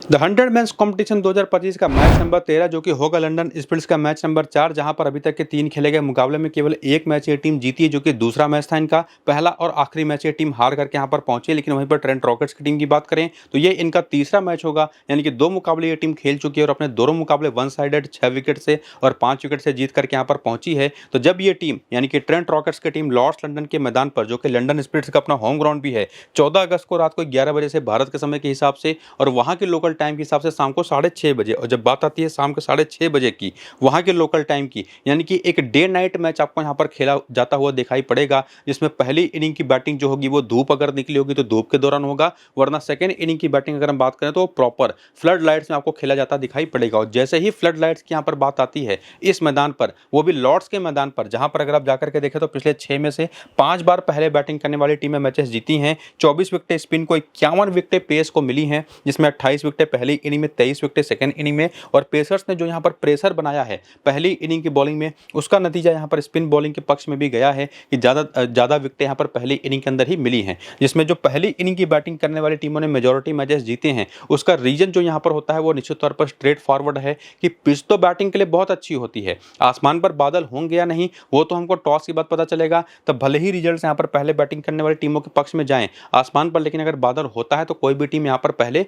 The 100 mains competition 2025 का match number 13 जो कि होगा लंदन स्पिरिट्स का मैच नंबर 4, जहां पर अभी तक के 3 खेले गए मुकाबले में केवल एक मैच ये टीम जीती है, जो कि दूसरा मैच था इनका। पहला और आखिरी मैच ये टीम हार करके यहां पर पहुंची, लेकिन वहीं पर ट्रेंट रॉकेट्स की टीम की बात करें तो ये इनका तीसरा मैच होगा, यानी कि 2 मुकाबले ये टीम खेल चुकी है और अपने दोनों मुकाबले वन साइडेड 6 विकेट से और 5 विकेट से जीत करके यहां पर पहुंची है। तो जब ये टीम यानी कि ट्रेंट रॉकेट्स की टीम लॉर्ड्स लंदन के मैदान पर, जो कि लंदन स्पिरिट्स का अपना होम ग्राउंड भी है, 14 अगस्त को रात को 11 बजे से भारत के समय के हिसाब से और वहां के लोकल टाइम के हिसाब से शाम को 6:30 बजे, और जब बात आती है शाम के 6:30 बजे की वहां के लोकल टाइम की, यानी कि एक डे नाइट मैच आपको यहां पर खेला जाता हुआ दिखाई पड़ेगा, जिसमें पहली इनिंग की बैटिंग जो होगी वो धूप अगर निकली होगी तो धूप के दौरान होगा, वरना सेकंड इनिंग की बैटिंग अगर हम बात करें तो प्रॉपर फ्लड लाइट्स में आपको खेला जाता दिखाई पड़ेगा। और जैसे ही फ्लड लाइट्स की यहाँ पर बात आती है इस मैदान पर, वो भी लॉर्ड्स के मैदान पर, जहां पर अगर आप जाकर के देखें तो पिछले 6 में से 5 बार पहले बैटिंग करने वाली टीमें मैचेस जीती हैं। 24 विकेटें स्पिन को, 51 विकेटें पेस को मिली हैं, जिसमें 28 विकेटें पहली इनिंग में, 23 विकेटें सेकंड इनिंग में। और पेसर्स ने जो यहां पर प्रेशर बनाया है पहली इनिंग की बॉलिंग में, उसका नतीजा यहां पर स्पिन बॉलिंग के पक्ष में भी गया है कि ज्यादा विकेटें यहां पर पहली इनिंग के अंदर ही मिली हैं, जिसमें जो पहली इनिंग की बैटिंग करने वाली टीमों ने मेजॉरिटी मैचेस जीते हैं। उसका रीजन जो यहां पर होता है वो निश्चित तौर पर स्ट्रेट फॉरवर्ड है कि पिच तो बैटिंग के लिए बहुत अच्छी होती है, आसमान पर बादल होंगे या नहीं वो तो हमको टॉस के बाद पता चलेगा, तब भले ही रिजल्ट यहां पर पहले बैटिंग करने वाली टीमों के पक्ष में जाएं आसमान पर, लेकिन अगर बादल होता है तो कोई भी टीम यहां पर पहले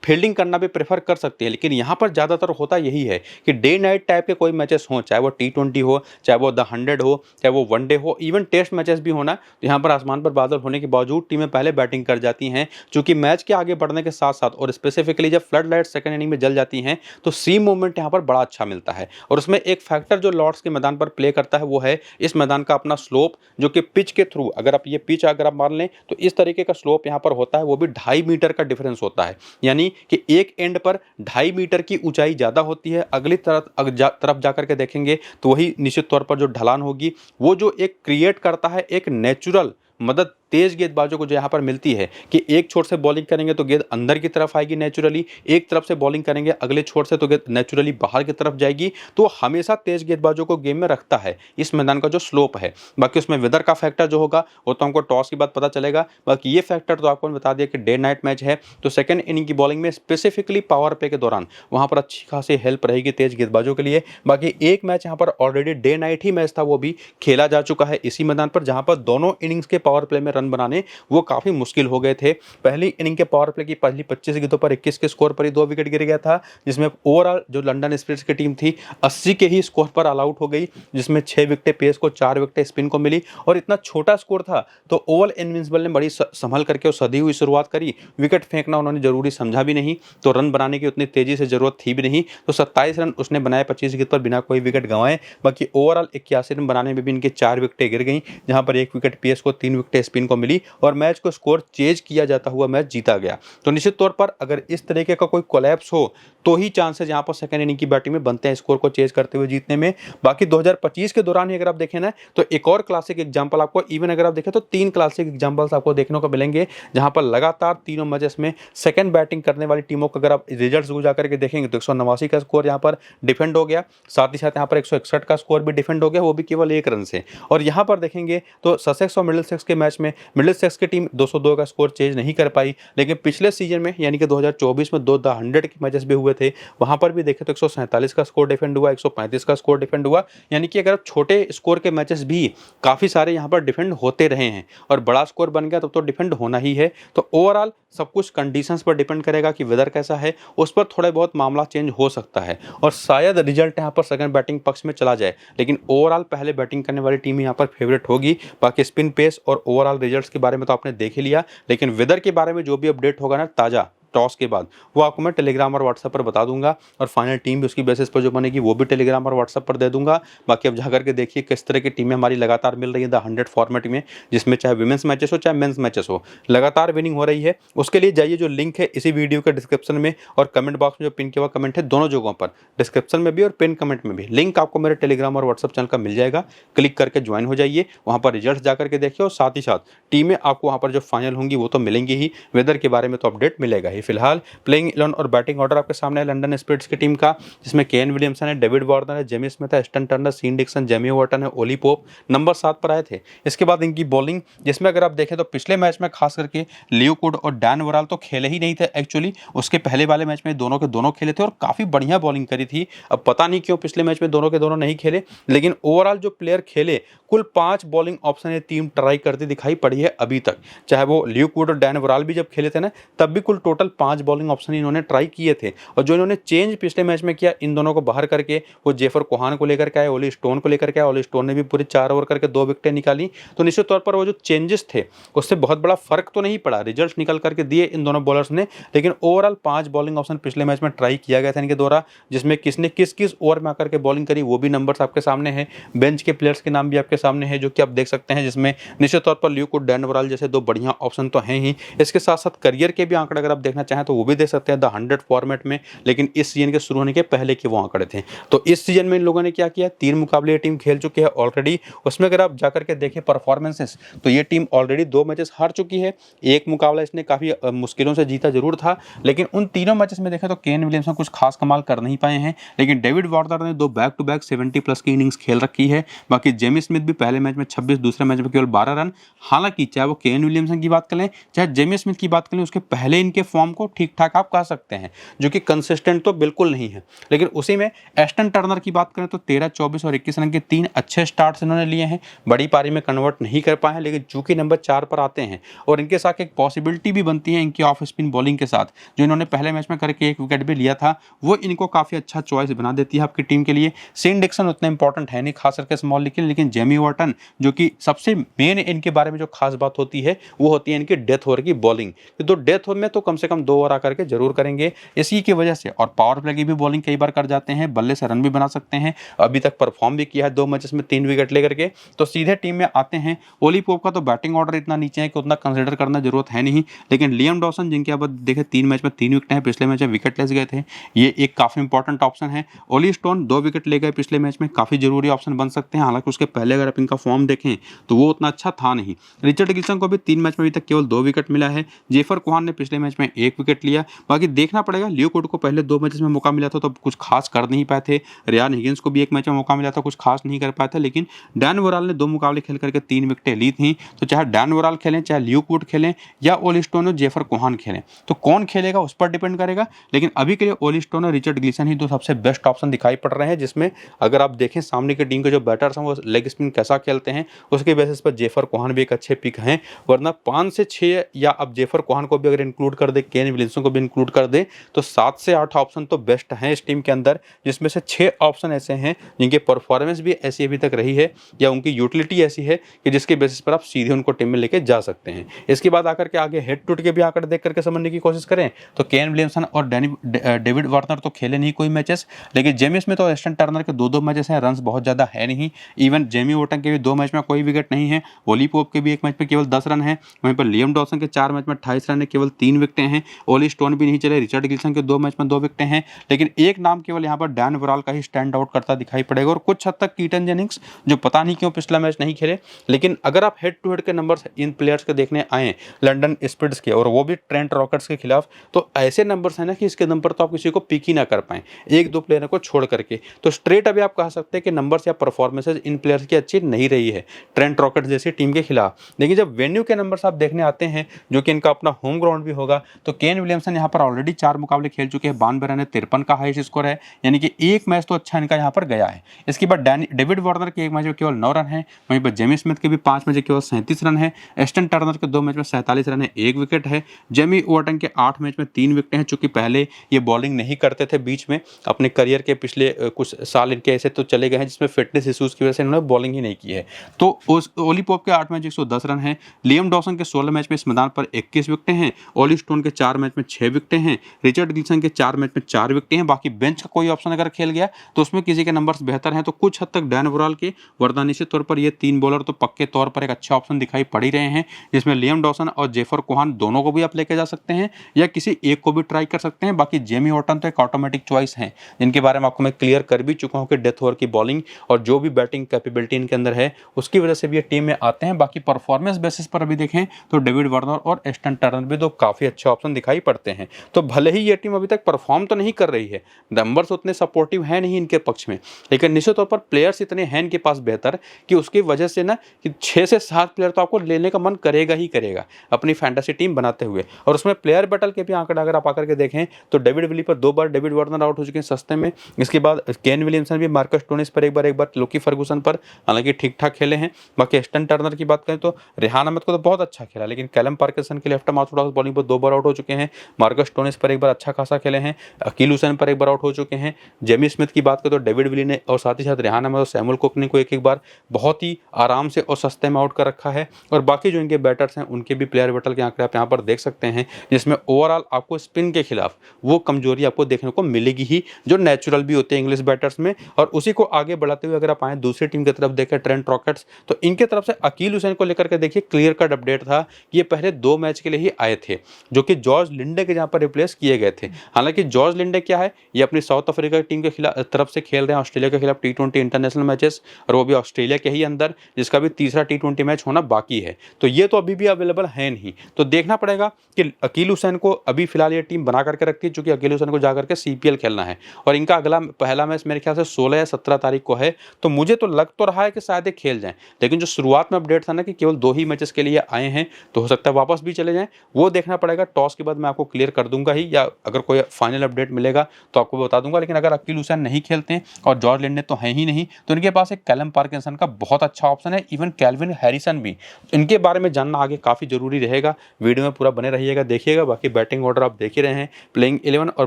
फील्डिंग करना भी प्रेफर कर सकती है। लेकिन यहां पर ज्यादातर होता यही है कि डे नाइट टाइप के कोई मैचेस हो, चाहे वो T20 हो, चाहे वो द 100 हो, चाहे वो वनडे हो, इवन टेस्ट मैचेस भी होना, तो यहां पर आसमान पर बादल होने के बावजूद टीमें पहले बैटिंग कर जाती हैं। चूंकि मैच के आगे बढ़ने के साथ साथ और स्पेसिफिकली जब फ्लड लाइट सेकंड इनिंग में जल जाती हैं तो सी मूवमेंट यहां पर बड़ा अच्छा मिलता है। और उसमें एक फैक्टर जो लॉर्ड्स के मैदान पर प्ले करता है वो है इस मैदान का अपना स्लोप, जो कि पिच के थ्रू अगर आप ये पिच अगर आप मान लें तो इस तरीके का स्लोप यहां पर होता है, वो भी 2.5 मीटर का डिफरेंस होता है, यानी कि एक एंड पर 2.5 मीटर की ऊंचाई ज्यादा होती है, अगली तरफ जाकर के देखेंगे तो वही निश्चित तौर पर जो ढलान होगी वो जो एक क्रिएट करता है एक नेचुरल मदद तेज गेंदबाजों को जो यहाँ पर मिलती है कि एक छोर से बॉलिंग करेंगे तो गेंद अंदर की तरफ आएगी नेचुरली, एक तरफ से बॉलिंग करेंगे अगले छोर से तो गेंद नेचुरली बाहर की तरफ जाएगी। तो हमेशा तेज गेंदबाजों को गेम में रखता है इस मैदान का जो स्लोप है। बाकी उसमें वेदर का फैक्टर जो होगा वो तो हमको टॉस के बाद पता चलेगा। बाकी ये फैक्टर तो आपको बता दिया कि डे नाइट मैच है, तो सेकंड इनिंग की बॉलिंग में स्पेसिफिकली पावर प्ले के दौरान वहां पर अच्छी खासी हेल्प रहेगी तेज गेंदबाजों के लिए। बाकी एक मैच यहाँ पर ऑलरेडी डे नाइट ही मैच था, वो भी खेला जा चुका है इसी मैदान पर, जहां पर दोनों इनिंग्स के पावर प्ले में रन बनाने वो काफी मुश्किल हो गए थे। पहली इनिंग के पावर प्ले की पहली 25 गेंदों पर 21 के स्कोर पर ही 2 विकेट गिर गया था, जिसमें ओवरऑल जो लंदन स्पिरिट्स की टीम थी 80 के ही स्कोर पर ऑल आउट हो गई, जिसमें 6 विकेटें पेस को, 4 विकेटें स्पिन को मिली। और इतना छोटा स्कोर था तो ओवल इनविंसिबल ने बड़ी संभल करके और सधी हुई शुरुआत करी। विकेट फेंकना उन्होंने जरूरी समझा भी नहीं, तो रन बनाने की उतनी तेजी से जरूरत थी भी नहीं, तो 27 रन उसने बनाए 25 गेंद पर बिना कोई विकेट गंवाए। बाकी ओवरऑल 81 रन बनाने में भी इनके 4 विकेटें गिर गई, जहां पर 1 विकेट पेस को, 3 विकेटें स्पिन को मिली और मैच को स्कोर चेज किया जाता हुआ मैच जीता गया। तो निश्चित तौर पर अगर इस तरीके का कोई कोलैप्स हो तो ही चांसेस यहां पर सेकंड इनिंग की बैटिंग में बनते हैं स्कोर को चेज करते हुए जीतने में। बाकी 2025 के दौरान ही अगर आप देखें ना तो एक और क्लासिक एग्जांपल आपको, इवन अगर आप देखें तो 3 क्लासिक एग्जांपल्स आपको देखने को मिलेंगे, जहां पर लगातार तीनों मैचेस में सेकंड बैटिंग करने वाली टीमों का अगर आप रिजल्ट्स को जाकर के देखेंगे तो 189 का स्कोर यहां पर डिफेंड हो गया, साथ ही साथ यहां पर 161 का स्कोर भी डिफेंड हो गया, वो भी केवल 1 रन से। और यहां पर देखेंगे तो ससेक्स और मिडिलसेक्स के मैच में मिडिलसेक्स की टीम 202 का स्कोर चेंज नहीं कर पाई, लेकिन पिछले सीजन में यानी कि 2024 में 2 द 100 के मैचेस भी हुए थे, वहां पर भी देखें तो 147 का स्कोर डिफेंड हुआ, 135 का स्कोर डिफेंड हुआ, यानी कि अगर छोटे स्कोर के मैचेस भी काफी सारे यहां पर डिफेंड होते रहे हैं और बड़ा स्कोर बन गया तब तो डिफेंड होना ही है। तो ओवरऑल सब कुछ कंडीशंस पर डिपेंड करेगा कि वेदर कैसा है, उस पर थोड़े बहुत मामला चेंज हो सकता है और शायद रिजल्ट यहां पर सेकंड बैटिंग पक्ष में चला जाए, लेकिन ओवरऑल पहले बैटिंग करने वाली टीम यहां पर फेवरेट होगी। बाकी स्पिन पेस और ओवरऑल रिजल्ट्स के बारे में तो आपने देख ही लिया, लेकिन वेदर के बारे में जो भी अपडेट होगा ना ताजा टॉस के बाद, वो आपको मैं टेलीग्राम और व्हाट्सएप पर बता दूंगा और फाइनल टीम भी उसकी बेसिस पर जो बनेगी वो भी टेलीग्राम और व्हाट्सएप पर दे दूंगा। बाकी अब जाकर के देखिए किस तरह की टीमें हमारी लगातार मिल रही है द 100 फॉर्मेट में, जिसमें चाहे विमेंस मैचेस हो चाहे मेंस मैचेस हो, लगातार विनिंग हो रही है। उसके लिए जाइए, जो लिंक है इसी वीडियो के डिस्क्रिप्शन में और कमेंट बॉक्स में जो पिन किया हुआ कमेंट है, दोनों जगहों पर डिस्क्रिप्शन में भी और पिन कमेंट में भी लिंक आपको मेरे टेलीग्राम और व्हाट्सएप चैनल का मिल जाएगा। क्लिक करके ज्वाइन हो जाइए, वहाँ पर रिजल्ट जाकर के देखिए और साथ ही साथ टीमें आपको वहाँ पर जो फाइनल होंगी वो तो मिलेंगी ही, वेदर के बारे में तो अपडेट मिलेगा ही। अभी फिलहाल प्लेइंग 11 और बैटिंग ऑर्डर आपके सामने है लंदन स्पिरिट्स की टीम का, जिसमें केन विलियमसन है, डेविड वार्नर है, जेमी स्मिथ है, Ashton Turner, Sean Dickson, Jamie Overton है, ओली पोप नंबर 7 पर आए थे। इसके बाद इनकी बॉलिंग, जिसमें अगर आप देखें तो पिछले मैच में खास करके लियो कुड और डैन वराल तो खेले ही नहीं थे एक्चुअली। उसके पहले वाले मैच में दोनों के दोनों खेले थे और काफ़ी बढ़िया बॉलिंग करी थी। अब पता नहीं क्यों पिछले मैच में दोनों के दोनों नहीं खेले, लेकिन ओवरऑल जो प्लेयर खेले कुल 5 बॉलिंग ऑप्शन ये टीम ट्राई करती दिखाई पड़ी है अभी तक। चाहे वो लियो कुड और डैन वराल भी जब खेले थे ना, तब भी कुल टोटल 5 बॉलिंग ऑप्शन इन्होंने ट्राई किए थे। और जो इन्होंने चेंज पिछले मैच में किया इन दोनों को बाहर करके, वो जेफर कोहान को लेकर के आए, ओली स्टोन को लेकर के आए। ओली स्टोन ने भी पूरे 4 ओवर करके 2 विकेटें निकाली। तो निश्चित तौर पर वो जो चेंजेस थे उससे बहुत बड़ा फर्क तो नहीं पड़ा, रिजल्ट निकल करके दिए इन दोनों बॉलर्स ने, लेकिन ओवरऑल 5 बॉलिंग ऑप्शन पिछले मैच में ट्राई किया गया था इनके द्वारा, जिसमें किसने किस किस ओवर में आकर के बॉलिंग करी वो भी नंबर्स आपके सामने हैं। बेंच के प्लेयर्स के नाम भी आपके सामने है जो कि आप देख सकते हैं, जिसमें निश्चित तौर पर लियो कुड, डैन वराल जैसे 2 बढ़िया ऑप्शन तो हैं ही। इसके साथ साथ करियर के भी आंकड़े अगर आप देखना चाहें तो वो भी देख सकते हैं द 100 फॉर्मेट में, लेकिन इस सीजन के शुरू होने के पहले के वो आंकड़े थे। तो इस सीजन में इन लोगों ने क्या किया, 3 मुकाबले टीम खेल चुकी है ऑलरेडी। उसमें अगर आप जाकर के देखें परफॉर्मेंसेस तो ये टीम ऑलरेडी 2 मैचेस हार चुकी है। एक मुकाबला इसने काफ़ी मुश्किलों से जीता जरूर था, लेकिन उन तीनों मैचेस में देखें तो केन विलियमसन कुछ खास कमाल कर नहीं पाए हैं, लेकिन डेविड वार्नर ने 2 बैक टू बैक 70+ की इनिंग्स खेल रखी है। बाकी जेमी स्मिथ भी पहले मैच में 26, दूसरे मैच में केवल 12 रन। हालांकि चाहे वो केन विलियमसन की बात करें चाहे जेमी स्मिथ की बात करें, उसके पहले इनके फॉर्म को ठीक ठाक आप कह सकते हैं, जो कि कंसिस्टेंट तो बिल्कुल नहीं है। लेकिन उसी में एस्टन टर्नर की बात करें तो 13, 24 और 21 रन के 3 अच्छे स्टार्ट्स इन्होंने लिए हैं। बड़ी पारी में कन्वर्ट नहीं कर पाए हैं, लेकिन चूंकि नंबर 4 पर आते हैं और इनके साथ एक पॉसिबिलिटी भी बनती है इनकी ऑफ स्पिन बॉलिंग के साथ, जो इन्होंने पहले मैच में करके 1 विकेट भी लिया था, वो इनको काफ़ी अच्छा चॉइस बना देती है आपकी टीम के लिए। सीन डिक्सन उतना इंपॉर्टेंट है नहीं खास करके स्मॉल लीग के लिए, लेकिन जेमी वाटन जो कि सबसे मेन इनके बारे में जो खास बात होती है वो होती है इनकी डेथ ओवर की बॉलिंग। तो डेथ ओवर में तो कम से कम 2 ओवर आकर के जरूर करेंगे इसी की वजह से, और पावर प्ले की भी बॉलिंग कई बार कर जाते हैं, बल्ले से रन भी बना सकते हैं। अभी तक परफॉर्म भी किया है 2 मैचेस में 3 विकेट लेकर के। तो सीधे टीम में आते हैं। ओली पोप का तो बैटिंग ऑर्डर इतना नीचे है कि उतना कंसिडर करना जरूरत है नहीं, लेकिन लियम डॉसन जिनके अब देखें 3 मैच में 3 विकेट हैं, पिछले मैच में विकेटलेस गए थे, ये एक काफ़ी इंपॉर्टेंट ऑप्शन है। ओली स्टोन 2 विकेट ले गए पिछले मैच में, काफ़ी जरूरी ऑप्शन बन सकते हैं। हालांकि उसके पहले अगर आप इनका फॉर्म देखें तो वो उतना अच्छा था नहीं। रिचर्ड गिल्सन को भी 3 मैच में अभी तक केवल 2 विकेट मिला है। जेफर कोहान ने पिछले मैच में 1 विकेट लिया। बाकी देखना पड़ेगा, लियो कुड को पहले 2 मैचेस में मौका मिला था तो कुछ खास कर नहीं पाए थे। रियान हिगिंस को भी 1 मैच में मौका मिला था, कुछ खास नहीं कर पाए थे, लेकिन डैन वराल ने 2 मुकाबले खेल करके 3 विकेटें ली थी। तो चाहे डैन वराल खेलें, चाहे लियो कुड खेलें, या ओली स्टोन और जेफर कोहान खेलें, तो कौन खेलेगा उस पर डिपेंड करेगा। लेकिन अभी के लिए ओली स्टोन और रिचर्ड गिल्सन ही 2 सबसे बेस्ट ऑप्शन दिखाई पड़ रहे हैं, जिसमें अगर आप देखें सामने की टीम के जो बैटर्स हैं वो लेग स्पिन कैसा खेलते हैं उसके बेसिस पर जेफर कोहान भी एक अच्छे पिक हैं। वरना 5 से 6, या अब जेफर कोहान को भी अगर इंक्लूड कर दे, केन विलियमसन को भी इंक्लूड कर दे, तो 7 से 8 ऑप्शन तो बेस्ट हैं इस टीम के अंदर, जिसमें से 6 ऑप्शन ऐसे हैं जिनके परफॉर्मेंस भी ऐसी अभी तक रही है या उनकी यूटिलिटी ऐसी है कि जिसके बेसिस पर आप सीधे उनको टीम में लेके जा सकते हैं। इसके बाद आकर के आगे हेड टूट के भी आकर देख करके समझने की कोशिश करें तो केन विलियमसन और डेविड वार्नर तो खेले नहीं कोई मैचेस, लेकिन जेमी स्मिथ और एस्टन टर्नर के 2-2 मैचेस हैं, रन्स बहुत ज़्यादा है नहीं। इवन जेमी वाटन के भी 2 मैच में कोई विकेट नहीं है। ओली पोप के भी 1 मैच में केवल 10 रन है। वहीं पर लियम डॉसन के 4 मैच में 28 रन है, केवल 3 विकेटें हैं। ओली स्टोन भी नहीं चले। रिचर्ड गिल्सन के 2 मैच में 2 विकेटें हैं, लेकिन एक नाम केवल यहाँ पर डैन वराल का ही स्टैंड आउट करता दिखाई पड़ेगा। और कुछ हद तक कीटन जेनिंग्स, जो पता नहीं क्यों पिछला मैच नहीं खेले, लेकिन अगर आप हेड टू हेड के नंबर्स इन प्लेयर्स के देखने आए लंदन स्पिरिट्स के, और वो भी ट्रेंट रॉकेट्स के खिलाफ, तो ऐसे नंबर्स हैं ना कि इसके नंबर तो आप किसी को पिक ही ना कर पाएं, 1-2 प्लेयर को छोड़ करके। तो स्ट्रेट अभी आप कह सकते हैं कि नंबर्स या परफॉर्मेंसेज इन प्लेयर्स की अच्छी नहीं रही है ट्रेंट रॉकेट्स जैसी टीम के खिलाफ। लेकिन जब वेन्यू के नंबर्स आप देखने आते हैं, जो कि इनका अपना होम ग्राउंड भी होगा, तो केन विलियमसन यहाँ पर ऑलरेडी 4 मुकाबले खेल चुके हैं, 92 रन है, 53 का हाईएस्ट स्कोर है, यानी कि एक मैच तो अच्छा इनका यहाँ पर गया है। इसके बाद डेविड वार्नर के 1 मैच में केवल 9 रन है। वहीं पर जेमी स्मिथ के भी 5 मैच में केवल 37 रन है। एस्टन टर्नर के 2 मैच में 47 रन है, 1 विकेट है। जेमी वाटन के 8 मैच में 3 विकेट हैं, चूंकि पहले ये बॉलिंग नहीं करते थे, बीच में अपने करियर के पिछले कुछ साल इनके ऐसे तो चले गए हैं जिसमें फिटनेस इशूज़ की वजह से इन्होंने बॉलिंग ही नहीं की है। तो उस ओली पोप के 8 मैच 110 रन है। लियम डॉसन के 16 मैच में इस मैदान पर 21 विकेटें हैं। ओली स्टोन के 4 मैच में 6 विकेटें हैं। रिचर्ड गिल्सन के 4 मैच में 4 विकेटें हैं। बाकी बेंच का कोई ऑप्शन अगर खेल गया तो उसमें किसी के नंबर्स बेहतर हैं, तो कुछ हद तक डैन वराल के, वरना निश्चित तौर पर ये 3 बॉलर तो पक्के तौर पर एक अच्छा ऑप्शन दिखाई पड़ ही रहे हैं, जिसमें लियम डॉसन और जेफर कोहान दोनों को भी आप लेके जा सकते हैं या किसी एक को भी ट्राई कर सकते हैं। बाकी जेमी वाटन तो एक ऑटोमेटिक चॉइस है, जिनके बारे में आपको मैं क्लियर कर भी चुका हूं कि डेथ ओवर की बॉलिंग और जो भी बैटिंग कैपेबिलिटी इनके अंदर है उसकी वजह से भी ये टीम में आते हैं। बाकी परफॉर्मेंस बेसिस पर अभी देखें तो डेविड वार्नर और एस्टन टर्नर भी 2 काफ़ी अच्छे ऑप्शन ऑप्शन दिखाई पड़ते हैं। तो भले ही ये टीम अभी तक परफॉर्म तो नहीं कर रही है, नंबर्स उतने सपोर्टिव हैं नहीं इनके पक्ष में, लेकिन निश्चित तौर पर प्लेयर्स इतने हैं इनके पास बेहतर कि उसकी वजह से ना कि 6 से 7 प्लेयर तो आपको लेने का मन करेगा ही करेगा अपनी फैंटेसी टीम बनाते हुए। और उसमें प्लेयर बैटल के भी आंकड़े अगर आप आकर के देखें तो डेविड विली पर 2 बार डेविड वार्नर आउट हो चुके हैं सस्ते में। इसके बाद केन विलियमसन भी मार्कस स्टोनिस पर एक बार लोकी फर्गूसन पर हालांकि ठीक ठाक खेले हैं। बाकी एस्टन टर्नर की बात करें तो रेहान अहमद को तो बहुत अच्छा खेला, लेकिन कैलम पार्किंसन के लेफ्ट आर्म ऑर्थोडॉक्स बॉलिंग पर 2 बार आउट हो चुके हैं। मार्कस स्टोनिस पर एक बार अच्छा खासा खेले हैं। अकील हुसैन पर एक बार आउट हो चुके हैं। जेमी स्मिथ की बात करें तो डेविड विली ने और साथ ही साथ रेहान अहमद और सैमुअल कुक ने को एक बार बहुत ही आराम से और सस्ते में आउट कर रखा है। और बाकी जो इनके बैटर्स हैं उनके भी प्लेयर बैटल के आंकड़े आप यहाँ पर देख सकते हैं, जिसमें ओवरऑल आपको स्पिन के खिलाफ वो कमजोरी आपको देखने को मिलेगी ही जो नेचुरल भी होते हैं इंग्लिश बैटर्स में। और उसी को आगे बढ़ाते हुए अगर आप आए दूसरी टीम की तरफ देखें ट्रेंट रॉकेट्स, तो इनके तरफ से अकील हुसैन को लेकर के देखिए क्लियर कट अपडेट था कि ये पहले 2 मैच के लिए ही आए थे, जो कि जॉर्ज लिंडे के जहाँ पर रिप्लेस किए गए थे। हालांकि जॉर्ज लिंडे क्या है, ये अपनी साउथ अफ्रीका टीम के खिलाफ तरफ से खेल रहे हैं ऑस्ट्रेलिया के खिलाफ T20 इंटरनेशनल मैचेस, और वो भी ऑस्ट्रेलिया के ही अंदर, जिसका भी तीसरा T20 मैच होना बाकी है। तो ये तो अभी भी अवेलेबल है नहीं, तो देखना पड़ेगा कि अकील हुसैन को अभी फिलहाल ये टीम बना करके रखती है, चूंकि अकील हुसैन को जाकर के CPL खेलना है और इनका अगला पहला मैच मेरे ख्याल से 16 या 17 तारीख को है। तो मुझे तो लग तो रहा है कि शायद ये खेल जाएं, लेकिन जो शुरुआत में अपडेट था ना कि केवल 2 ही मैचेस के लिए आए हैं, तो हो सकता है वापस भी चले जाएं, वो देखना पड़ेगा। टॉस के बाद मैं आपको क्लियर कर दूंगा ही, या अगर कोई फाइनल अपडेट मिलेगा तो आपको बता दूंगा। लेकिन अगर अकील हुसैन नहीं खेलते हैं और जॉर्ज लिंडे तो है ही नहीं, तो इनके पास एक कैलम पार्किंसन का बहुत अच्छा ऑप्शन है, इवन कैल्विन हैरिसन भी। इनके बारे में जानना आगे काफ़ी जरूरी रहेगा, वीडियो में पूरा बने रहिएगा, देखिएगा। बाकी बैटिंग ऑर्डर आप देख ही रहे हैं, प्लेइंग 11 और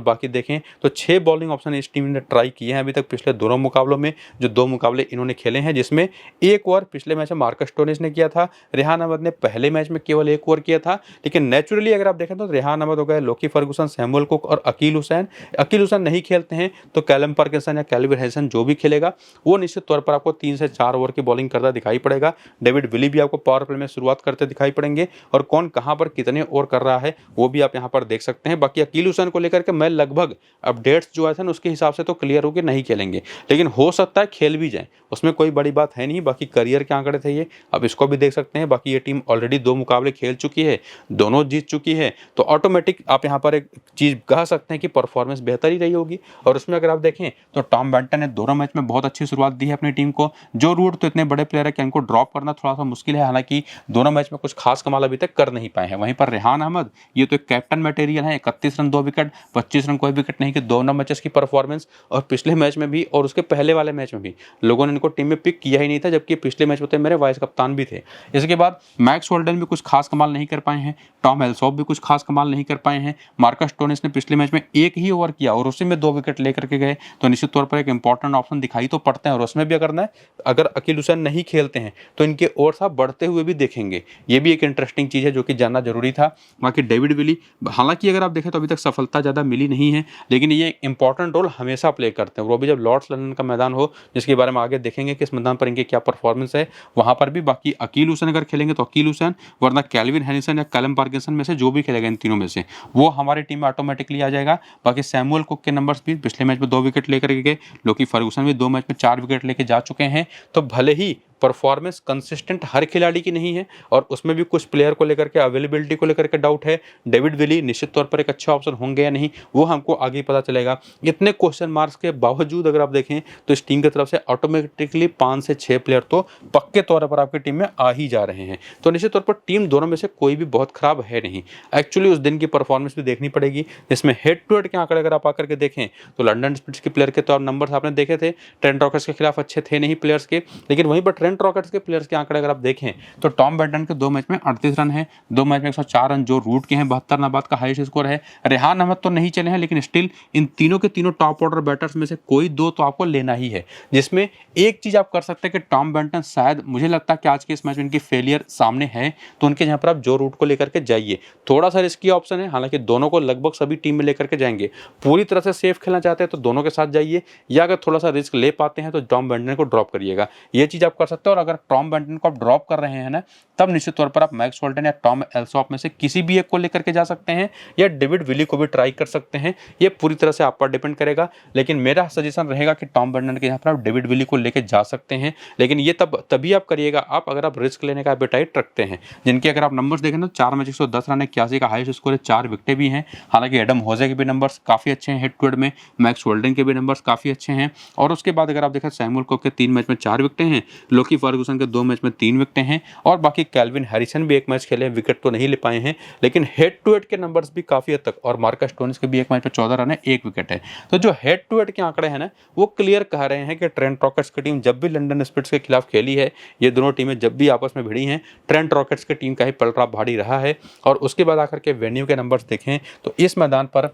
बाकी देखें तो 6 बॉलिंग ऑप्शन इस टीम ने ट्राई किए हैं अभी तक पिछले दोनों मुकाबलों में, जो 2 मुकाबले इन्होंने खेले हैं, जिसमें 1 ओवर पिछले मैच में मार्कस स्टोनिस ने किया था, रेहान अहमद ने पहले मैच में केवल 1 ओवर किया था। लेकिन नेचुरली अगर आप देखें तो रेहान अहमद हो गए, लोकी फर्गूसन, सैमुअल कुक और अकील हुसैन नहीं खेलते हैं, तो कैलम पार्किंसन या कैल्विन हैरिसन जो भी खेलेगा वो निश्चित तौर पर आपको 3 से 4 ओवर की बॉलिंग करता दिखाई पड़ेगा। डेविड विली भी आपको पावर प्ले में शुरुआत करते दिखाई पड़ेंगे, और कौन कहां पर कितने ओवर कर रहा है वो भी आप यहां पर देख सकते हैं। बाकी अकील हुसैन को लेकर के मैं लगभग अपडेट्स जो है उसके हिसाब से तो क्लियर हो कि नहीं खेलेंगे, लेकिन हो सकता है खेल भी जाए, उसमें कोई बड़ी बात है नहीं। बाकी करियर के आंकड़े थे ये, अब इसको भी देख सकते हैं। बाकी ये टीम ऑलरेडी 2 मुकाबले खेल चुकी है, दोनों जीत चुकी है, तो ऑटोमेटिक आप यहाँ पर एक चीज कह सकते हैं कि परफॉर्मेंस बेहतर ही रही होगी। और उसमें अगर आप देखें तो टॉम बेंटन ने दोनों मैच में बहुत अच्छी शुरुआत दी है अपनी टीम को। जो रूट तो इतने बड़े प्लेयर है कि इनको ड्रॉप करना थोड़ा सा मुश्किल है, हालांकि दोनों मैच में कुछ खास कमाल अभी तक कर नहीं पाए हैं। वहीं पर रेहान अहमद ये तो एक कैप्टन मटेरियल है, 31 रन 2 विकेट, 25 रन कोई विकेट नहीं, कि दोनों मैचेस की परफॉर्मेंस और पिछले मैच में भी और उसके पहले वाले मैच में भी लोगों ने इनको टीम में पिक किया ही नहीं था, जबकि पिछले मैच में तो मेरे वाइस कप्तान भी थे। इसके बाद मैक्स होल्डन भी कुछ खास कमाल नहीं कर पाए हैं, टॉम एल्सॉप भी कुछ खास कमाल नहीं कर पाए हैं। मार्कस स्टोनिस ने पिछले मैच में 1 ही ओवर किया और उसी में 2 विकेट लेकर के गए, तो निश्चित तौर पर एक इंपॉर्टेंट ऑप्शन दिखाई तो पड़ते हैं। और उसमें भी अगर अकील हुसैन नहीं खेलते हैं तो इनके ओवर्स आप बढ़ते हुए भी देखेंगे, ये भी एक इंटरेस्टिंग चीज़ है जो कि जानना जरूरी था। बाकी डेविड विली, हालांकि अगर आप देखें तो अभी तक सफलता ज़्यादा मिली नहीं है, लेकिन ये एक इंपॉर्टेंट रोल हमेशा प्ले करते हैं, वो भी जब लॉर्ड्स लंदन का मैदान हो, जिसके बारे में आगे देखेंगे कि इस मैदान पर इनके क्या परफॉर्मेंस है, वहाँ पर भी। बाकी अकील हुसैन अगर खेलेंगे तो अकील हुसैन, वरना कैल्विन हैरिसन या कैलम पार्किंसन में से जो भी खेलेगा इन तीनों में से वो हमारी टीम में ऑटोमेटिकली आ जाएगा। बाकी सैमुअल कुक के नंबर्स भी पिछले मैच में 2 विकेट लेकर के गए, लोकी फर्गूसन भी 2 मैच में 4 विकेट लेके जा चुके हैं। तो भले ही परफॉर्मेंस कंसिस्टेंट हर खिलाड़ी की नहीं है, और उसमें भी कुछ प्लेयर को लेकर के अवेलेबिलिटी को लेकर के डाउट है। डेविड विली निश्चित तौर पर एक अच्छा ऑप्शन होंगे या नहीं वो हमको आगे पता चलेगा। इतने क्वेश्चन मार्क्स के बावजूद अगर आप देखें तो इस टीम की तरफ से ऑटोमेटिकली 5 से 6 प्लेयर तो पक्के तौर पर आपकी टीम में आ ही जा रहे हैं। तो निश्चित तौर पर टीम दोनों में से कोई भी बहुत खराब है नहीं। एक्चुअली उस दिन की परफॉर्मेंस भी देखनी पड़ेगी, जिसमें हेड टू हेड के आंकड़े अगर आप आकर के देखें तो लंदन स्पिरिट्स के प्लेयर के तो नंबर्स आपने देखे थे, ट्रेंट रॉकेट्स के खिलाफ अच्छे थे नहीं प्लेयर्स के, लेकिन वहीं पर ट्रेंट रॉकेट्स के प्लेयर्स के आंकड़े अगर आप देखें तो टॉम बेंटन के 2 मैच में 38 रन है, 2 मैच में 104 रन जो रूट के हैं, 72 नाबाद का हाईएस्ट स्कोर है। रेहान अहमद तो नहीं चले हैं, लेकिन स्टिल इन तीनों के तीनों टॉप ऑर्डर बैटर्स में से कोई 2 तो आपको लेना ही है। जिसमें एक चीज आप कर सकते हैं कि टॉम बेंटन शायद, मुझे लगता है कि आज के इस मैच में इनकी फेलियर सामने है, तो उनके यहाँ पर आप जो रूट को लेकर के जाइए, थोड़ा सा रिस्की ऑप्शन है, हालांकि दोनों को लगभग सभी टीम में लेकर के जाएंगे। पूरी तरह से सेफ खेलना चाहते हैं तो दोनों के साथ जाइए, या अगर थोड़ा सा रिस्क ले पाते हैं तो टॉम बेंटन को ड्रॉप करिएगा, ये चीज आप कर सकते हैं। और अगर टॉम बेंटन को आप ड्रॉप कर रहे हैं ना, तब निश्चित तौर पर आप मैक्स होल्डन या टॉम एल्सॉप में से किसी भी एक को लेकर के जा सकते हैं, या डेविड विली को भी ट्राई कर सकते हैं। ये पूरी तरह से आप पर डिपेंड करेगा, लेकिन मेरा सजेशन रहेगा कि टॉम बर्नर के यहाँ पर आप डेविड विली को लेकर जा सकते हैं। लेकिन ये तभी आप करिएगा आप अगर आप रिस्क लेने का एपेटाइट रखते हैं, जिनके अगर आप नंबर्स देखें तो 4 मैच 110 रन, 81 का हाईएस्ट स्कोर है, 4 विकेटें भी हैं। हालांकि एडम होजे के भी नंबर्स काफ़ी अच्छे हैं हेड टू हेड में, मैक्स होल्डन के भी नंबर्स काफ़ी अच्छे हैं। और उसके बाद अगर आप देखें सैमुअल कुक के 3 मैच में 4 विकेटें हैं, लोकी फर्गूसन के 2 मैच में 3 विकेटें हैं, और बाकी कैल्विन हैरिसन भी 1 मैच खेले, विकेट तो नहीं ले पाए हैं, लेकिन हेड टू हेड के नंबर्स भी काफ़ी हद तक, और मार्कस स्टोनिस के भी 1 मैच में 14 रन है, 1 विकेट है। तो जो हेड टू हेड के आंकड़े हैं ना, वो क्लियर कह रहे हैं कि ट्रेंट रॉकेट्स की टीम जब भी लंदन स्पिरिट्स के खिलाफ खेली है, ये दोनों टीमें जब भी आपस में भिड़ी हैं, ट्रेंट रॉकेट्स की टीम का ही पलड़ा भारी रहा है। और उसके बाद आकर के वेन्यू के नंबर्स देखें तो इस मैदान पर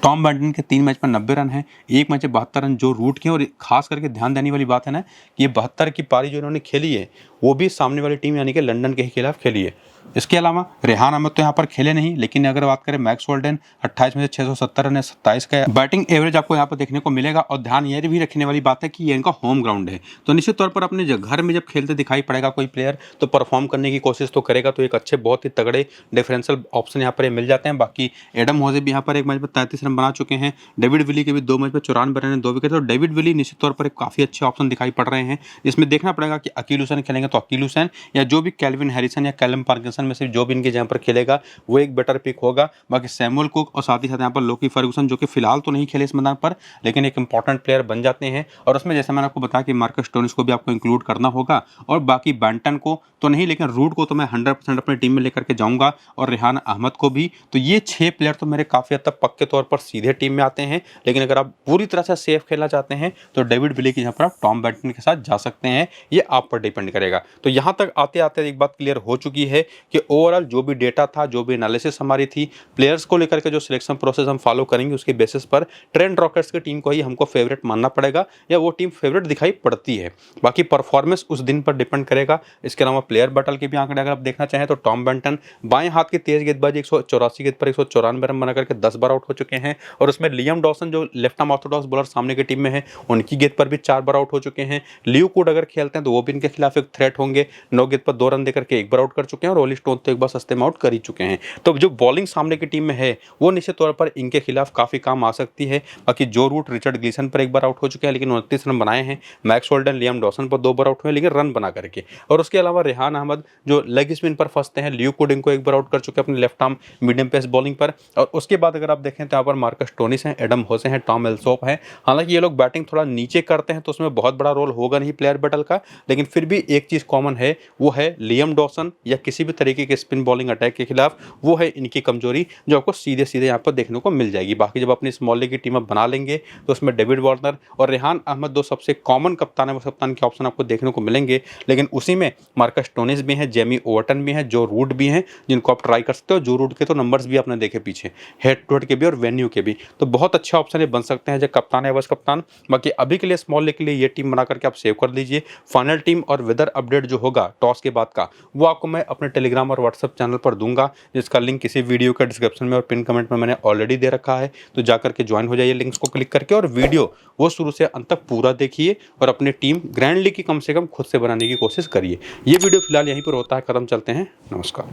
टॉम बर्नर के 3 मैच में 90 रन है, 1 मैच में 72 रन जो रूट के। और खास करके ध्यान देने वाली बात है ना कि ये 72 की पारी जो इन्होंने खेली है वो भी सामने वाली टीम यानी कि लंदन के ही खिलाफ खेली है। इसके अलावा रेहान अहमद तो यहाँ पर खेले नहीं, लेकिन अगर बात करें मैक्स होल्डन 28 में से 670 रन है, 27 का बैटिंग एवरेज आपको यहाँ पर देखने को मिलेगा। और ध्यान ये भी रखने वाली बात है कि ये इनका होम ग्राउंड है, तो निश्चित तौर पर अपने घर में जब खेलते दिखाई पड़ेगा कोई प्लेयर तो परफॉर्म करने की कोशिश तो करेगा। तो एक अच्छे बहुत ही तगड़े डिफरेंशियल ऑप्शन यहाँ पर मिल जाते हैं। बाकी एडम होजे भी यहाँ पर 1 मैच में 33 रन बना चुके हैं, डेविड विली के भी 2 मैच में 94 रन है, 2 विकेट। तो डेविड विली निश्चित तौर पर एक काफ़ी अच्छे ऑप्शन दिखाई पड़ रहे हैं। इसमें देखना पड़ेगा कि अकील हुसैन खेलेंगे तो अकील हुसैन, या जो भी कैल्विन हैरिसन या कैलम पार्किंसन में से जो भी इनके जहाँ पर खेलेगा वो एक बेटर पिक होगा। बाकी सैमुअल कुक और साथ ही साथ यहाँ पर लोकी फर्गूसन जो कि फिलहाल तो नहीं खेले इस मैदान पर, लेकिन एक इंपॉर्टेंट प्लेयर बन जाते हैं। और उसमें जैसे मैंने आपको बताया कि मार्कस स्टोनिस को भी आपको इंक्लूड करना होगा, और बाकी बैंटन को तो नहीं, लेकिन रूट को तो मैं 100% अपनी टीम में लेकर के जाऊंगा, और रेहान अहमद को भी। तो ये 6 प्लेयर तो मेरे काफ़ी हद तक पक्के तौर पर सीधे टीम में आते हैं। लेकिन अगर आप पूरी तरह से सेफ खेलना चाहते हैं तो डेविड विली के यहाँ पर आप टॉम बर्नर के साथ जा सकते हैं, ये आप पर डिपेंड करेगा। तो यहाँ तक आते आते एक बात क्लियर हो चुकी है कि ओवरऑल जो भी डेटा था, जो भी एनालिसिस हमारी थी प्लेयर्स को लेकर के, जो सिलेक्शन प्रोसेस हम फॉलो करेंगे उसके बेसिस पर ट्रेंट रॉकेट्स की टीम को ही हमको फेवरेट मानना पड़ेगा, या वो टीम फेवरेट दिखाई पड़ती है। बाकी परफॉर्मेंस उस दिन पर डिपेंड करेगा। इसके अलावा प्लेयर बैटल के भी आंकड़े अगर आप देखना चाहें तो टॉम बेंटन बाएं हाथ की तेज गेंदबाजी 184 गेंद पर 194 रन बना करके 10 बार आउट हो चुके हैं। और उसमें लियम डॉसन जो लेफ्ट आर्म ऑर्थोडॉक्स बॉलर सामने की टीम में है, उनकी गेंद पर भी 4 बार आउट हो चुके हैं। लियो कूड अगर खेलते हैं तो वो भी इनके खिलाफ एक थ्रेट होंगे, 9 गेंद पर 2 रन देकर के 1 बार आउट कर चुके हैं, और ओली स्टोन तो 1 बार सस्ते में आउट कर ही चुके हैं। तो जो बॉलिंग सामने की टीम में है वो निश्चित तौर पर इनके खिलाफ काफी काम आ सकती है। बाकी जो रूट रिचर्ड ग्लीसन पर 1 बार आउट हो चुके हैं लेकिन 29 रन बनाए हैं, मैक्स होल्डन लियम डॉसन पर 2 बार आउट हुए लेकिन रन बना करके। और उसके अलावा रेहान अहमद जो लेग स्पिन पर फंसते हैं, लियो कूड इनको 1 बार आउट कर चुके हैं अपने left arm medium pace bowling पर। और उसके बाद अगर आप देखें तो यहाँ पर मार्कस स्टोनिस हैं, एडम होसे हैं, टॉम एल्सॉप है। हालांकि ये लोग बैटिंग थोड़ा नीचे करते हैं तो उसमें बहुत बड़ा रोल होगा नहीं प्लेयर बैटल का, लेकिन फिर भी एक चीज कॉमन है, वो है लियम डॉसन या किसी भी तरीके के स्पिन बॉलिंग अटैक के खिलाफ, वो है इनकी कमजोरी जो आपको सीधे सीधे यहाँ पर देखने को मिल जाएगी। बाकी जब अपनी स्मॉल लीग की टीम बना लेंगे तो उसमें डेविड वार्नर और रेहान अहमद 2 सबसे कॉमन कप्तान है, वो कप्तान के ऑप्शन आपको देखने को मिलेंगे। लेकिन उसी में मार्कस स्टोनिस भी हैं, जेमी ओवर्टन भी हैं, जो रूट भी हैं जिनको आप ट्राई कर सकते हो। जो रूट के तो नंबर्स भी आपने देखे पीछे, हेड टू हेड के भी और वेन्यू के भी, तो बहुत अच्छे ऑप्शन बन सकते हैं जो कप्तान है, बस कप्तान। बाकी अभी के लिए स्मॉल लीग के लिए ये टीम बना करके आप सेव कर लीजिए। फाइनल टीम और वेदर अपडेट जो होगा टॉस के बाद का, वो आपको मैं अपने टेलीग्राम और व्हाट्सएप चैनल पर दूंगा, जिसका लिंक किसी वीडियो के डिस्क्रिप्शन में और पिन कमेंट में मैंने ऑलरेडी दे रखा है। तो जाकर के ज्वाइन हो जाइए लिंक्स को क्लिक करके, और वीडियो वो शुरू से अंत तक पूरा देखिए और अपनी टीम ग्रैंड लीग की कम से कम खुद से बनाने की कोशिश करिए। ये वीडियो फिलहाल यहीं पर होता है खत्म, चलते हैं, नमस्कार।